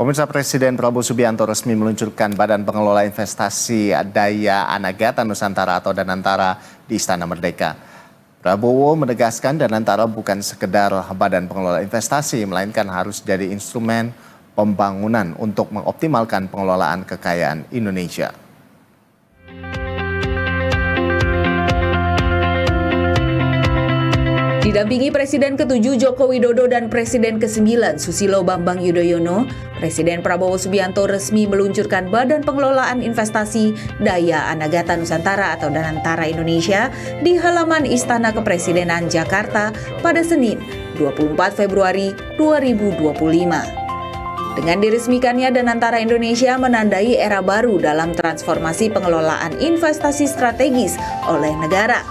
Pemirsa, Presiden Prabowo Subianto resmi meluncurkan Badan Pengelola Investasi Daya Anagata Nusantara atau Danantara di Istana Merdeka. Prabowo menegaskan Danantara bukan sekedar badan pengelola investasi, melainkan harus jadi instrumen pembangunan untuk mengoptimalkan pengelolaan kekayaan Indonesia. Didampingi Presiden ke-7 Joko Widodo dan Presiden ke-9 Susilo Bambang Yudhoyono, Presiden Prabowo Subianto resmi meluncurkan Badan Pengelolaan Investasi Daya Anagata Nusantara atau Danantara Indonesia di halaman Istana Kepresidenan Jakarta pada Senin, 24 Februari 2025. Dengan diresmikannya, Danantara Indonesia menandai era baru dalam transformasi pengelolaan investasi strategis oleh negara.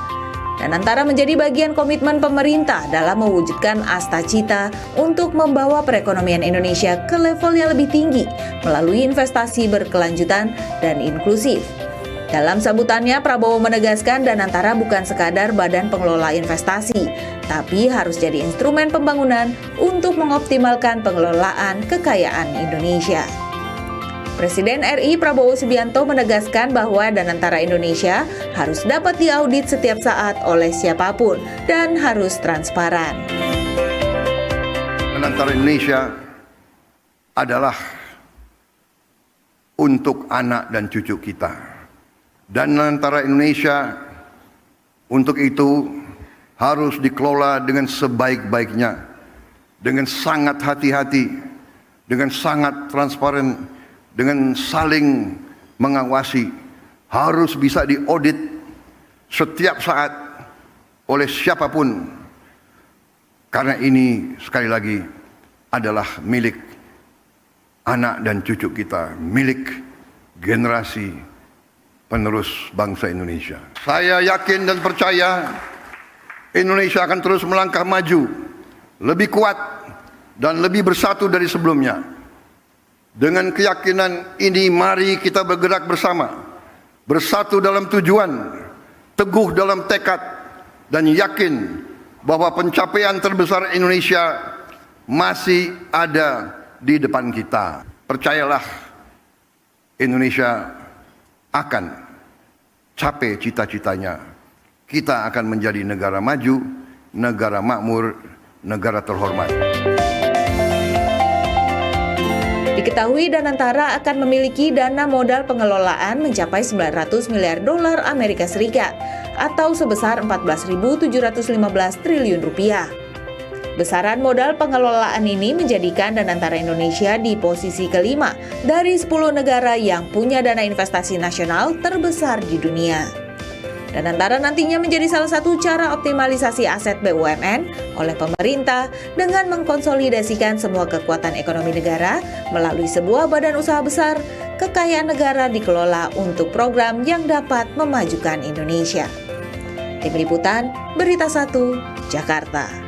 Danantara menjadi bagian komitmen pemerintah dalam mewujudkan asta-cita untuk membawa perekonomian Indonesia ke level yang lebih tinggi melalui investasi berkelanjutan dan inklusif. Dalam sambutannya, Prabowo menegaskan Danantara bukan sekadar badan pengelola investasi, tapi harus jadi instrumen pembangunan untuk mengoptimalkan pengelolaan kekayaan Indonesia. Presiden RI Prabowo Subianto menegaskan bahwa Danantara Indonesia harus dapat diaudit setiap saat oleh siapapun dan harus transparan. Danantara Indonesia adalah untuk anak dan cucu kita. Danantara Indonesia untuk itu harus dikelola dengan sebaik-baiknya, dengan sangat hati-hati, dengan sangat transparan, dengan saling mengawasi, harus bisa diaudit setiap saat oleh siapapun, karena ini sekali lagi adalah milik anak dan cucu kita, milik generasi penerus bangsa Indonesia. Saya yakin dan percaya Indonesia akan terus melangkah maju, lebih kuat dan lebih bersatu dari sebelumnya. Dengan keyakinan ini, mari kita bergerak bersama, bersatu dalam tujuan, teguh dalam tekad, dan yakin bahwa pencapaian terbesar Indonesia masih ada di depan kita. Percayalah, Indonesia akan capai cita-citanya. Kita akan menjadi negara maju, negara makmur, negara terhormat. Diketahui Danantara akan memiliki dana modal pengelolaan mencapai 900 miliar dolar Amerika Serikat atau sebesar 14.715 triliun rupiah. Besaran modal pengelolaan ini menjadikan Danantara Indonesia di posisi kelima dari 10 negara yang punya dana investasi nasional terbesar di dunia. Danantara nantinya menjadi salah satu cara optimalisasi aset BUMN oleh pemerintah dengan mengkonsolidasikan semua kekuatan ekonomi negara melalui sebuah badan usaha besar. Kekayaan negara dikelola untuk program yang dapat memajukan Indonesia. Tim Liputan, Berita 1, Jakarta.